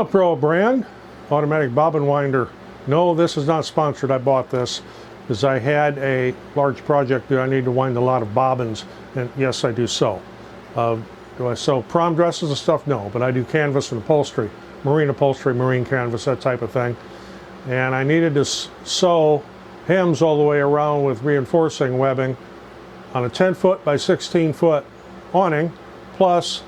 Pro brand automatic bobbin winder. No, this is not sponsored. I bought this because I had a large project that I need to wind a lot of bobbins, and yes, I do sew. Do I sew prom dresses and stuff? No, but I do canvas and upholstery, marine canvas, that type of thing. And I needed to sew hems all the way around with reinforcing webbing on a 10-foot by 16-foot awning, plus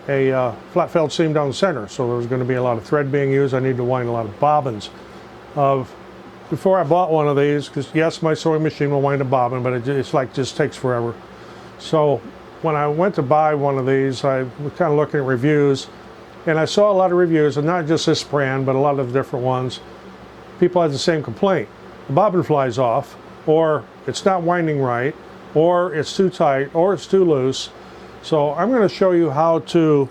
a flat felt seam down the center. So there was going to be a lot of thread being used. I need to wind a lot of bobbins. Before I bought one of these, because yes, my sewing machine will wind a bobbin, but it's like just takes forever. So when I went to buy one of these, I was kind of looking at reviews, and I saw a lot of reviews, and not just this brand, but a lot of different ones. People had the same complaint. The bobbin flies off, or it's not winding right, or it's too tight, or it's too loose. So I'm going to show you how to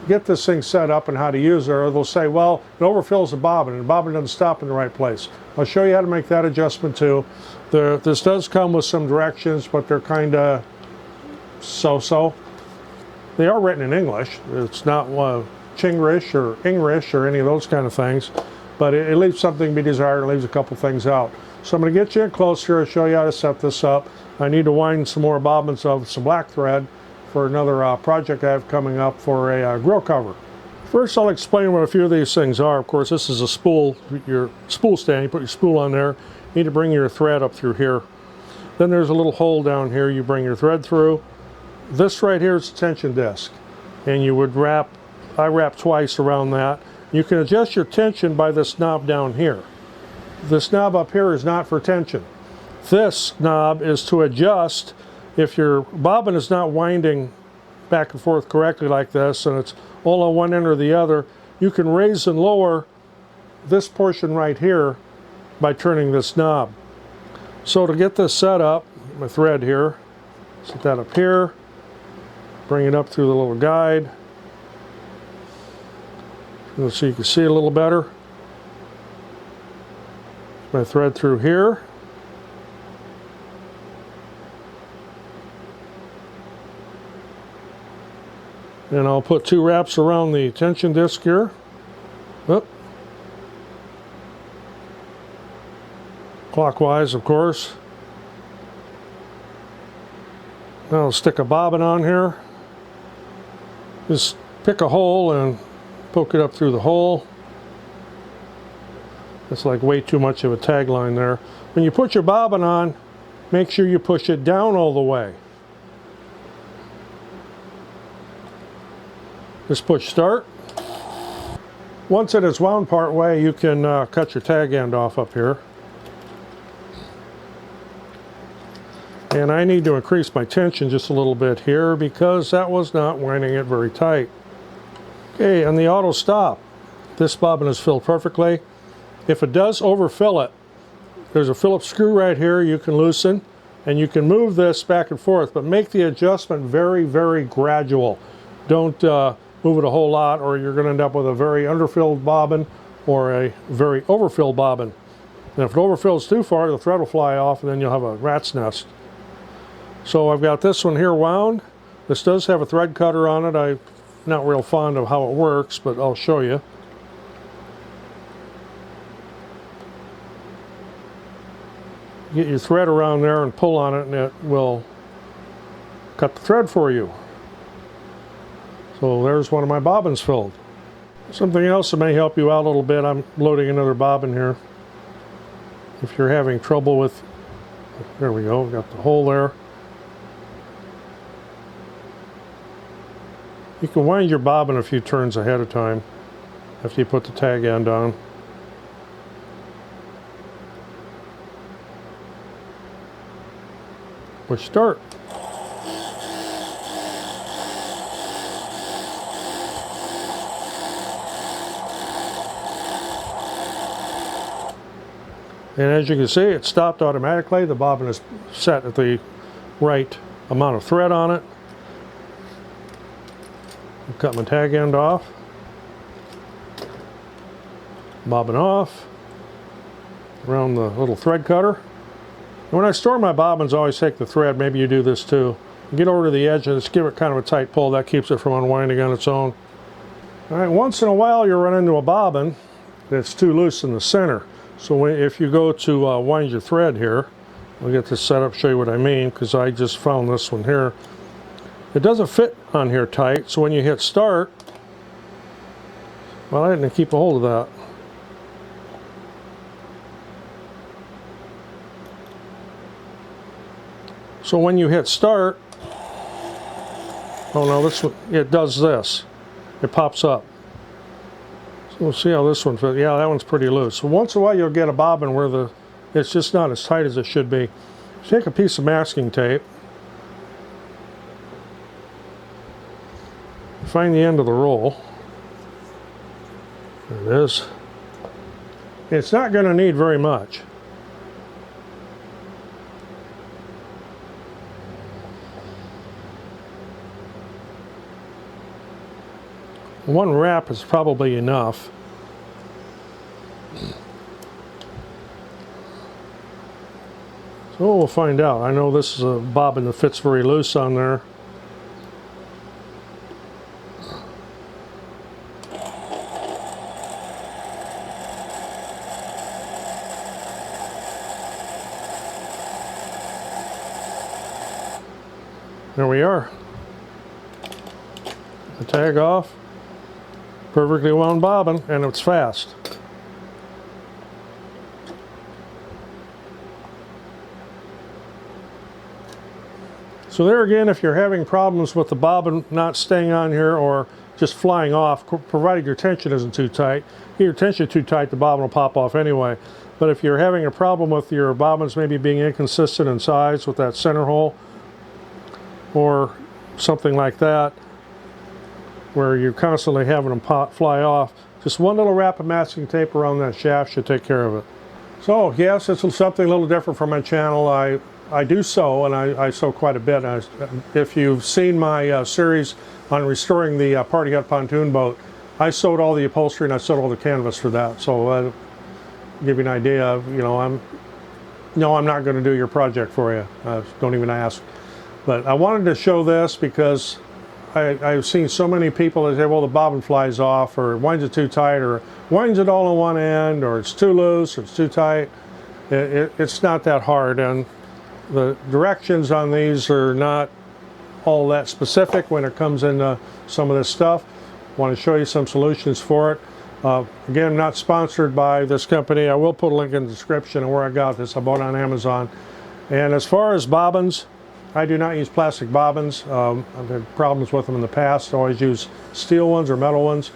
get this thing set up and how to use it. Or they'll say, well, it overfills the bobbin and the bobbin doesn't stop in the right place. I'll show you how to make that adjustment too. This does come with some directions, but they're kind of so-so. They are written in English. It's not Chinglish or English or any of those kind of things, but it leaves something to be desired. It leaves a couple things out. So I'm going to get you in close here and show you how to set this up. I need to wind some more bobbins of some black thread for another project I have coming up for a grill cover. First, I'll explain what a few of these things are. Of course, this is a spool, your spool stand. You put your spool on there. You need to bring your thread up through here. Then there's a little hole down here. You bring your thread through. This right here is the tension disc, and you would I wrap twice around that. You can adjust your tension by this knob down here. This knob up here is not for tension. This knob is to adjust if your bobbin is not winding back and forth correctly like this, and it's all on one end or the other. You can raise and lower this portion right here by turning this knob. So to get this set up, my thread here, set that up here, bring it up through the little guide, so you can see it a little better. My thread through here. And I'll put 2 wraps around the tension disc here. Oop. Clockwise, of course. Now I'll stick a bobbin on here. Just pick a hole and poke it up through the hole. It's like way too much of a tagline there. When you put your bobbin on, make sure you push it down all the way. Just push start. Once it is wound part way, you can cut your tag end off up here. And I need to increase my tension just a little bit here because that was not winding it very tight. Okay, and the auto stop. This bobbin is filled perfectly. If it does overfill it, there's a Phillips screw right here you can loosen, and you can move this back and forth, but make the adjustment very, very gradual. Don't move it a whole lot, or you're going to end up with a very underfilled bobbin or a very overfilled bobbin. And if it overfills too far, the thread will fly off, and then you'll have a rat's nest. So I've got this one here wound. This does have a thread cutter on it. I'm not real fond of how it works, but I'll show you. Get your thread around there and pull on it, and it will cut the thread for you. So there's one of my bobbins filled. Something else that may help you out a little bit, I'm loading another bobbin here. If you're having trouble with, there we go, got the hole there. You can wind your bobbin a few turns ahead of time after you put the tag end on. Push start. And as you can see, it stopped automatically. The bobbin is set at the right amount of thread on it. I'll cut my tag end off. Bobbin off. Around the little thread cutter. And when I store my bobbins, I always take the thread, maybe you do this too. Get over to the edge and just give it kind of a tight pull. That keeps it from unwinding on its own. Alright, once in a while you'll run into a bobbin that's too loose in the center. So if you go to wind your thread here, I'll get this set up, show you what I mean, because I just found this one here. It doesn't fit on here tight, so when you hit start, well, I didn't keep a hold of that. So when you hit start, oh no, this one, it does this. It pops up. So we'll see how this one fits. Yeah, that one's pretty loose. So once in a while you'll get a bobbin where it's just not as tight as it should be. Take a piece of masking tape. Find the end of the roll. There it is. It's not going to need very much. One wrap is probably enough. So we'll find out. I know this is a bobbin that fits very loose on there. There we are. The tag off. Perfectly wound bobbin, and it's fast. So there again, if you're having problems with the bobbin not staying on here or just flying off, provided your tension isn't too tight. If your tension too tight, the bobbin will pop off anyway. But if you're having a problem with your bobbins maybe being inconsistent in size with that center hole or something like that, where you're constantly having them fly off, just one little wrap of masking tape around that shaft should take care of it. So yes, it's something a little different from my channel. I do sew, and I sew quite a bit. If you've seen my series on restoring the Party Hut pontoon boat, I sewed all the upholstery and I sewed all the canvas for that. So give you an idea of, I'm not going to do your project for you. Don't even ask. But I wanted to show this because I've seen so many people that say, well, the bobbin flies off, or winds it too tight, or winds it all on one end, or it's too loose, or it's too tight. It's not that hard, and the directions on these are not all that specific when it comes into some of this stuff. I want to show you some solutions for it. Again, I'm not sponsored by this company. I will put a link in the description of where I got this. I bought it on Amazon. And as far as bobbins, I do not use plastic bobbins. I've had problems with them in the past. I always use steel ones or metal ones,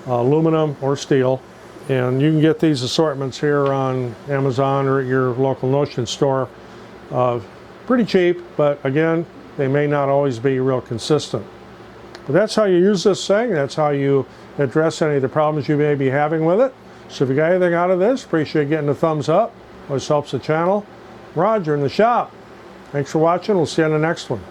aluminum or steel. And you can get these assortments here on Amazon or at your local notion store. Pretty cheap, but again, they may not always be real consistent. But that's how you use this thing. That's how you address any of the problems you may be having with it. So if you got anything out of this, appreciate getting a thumbs up. Always helps the channel. Roger in the shop. Thanks for watching. We'll see you on the next one.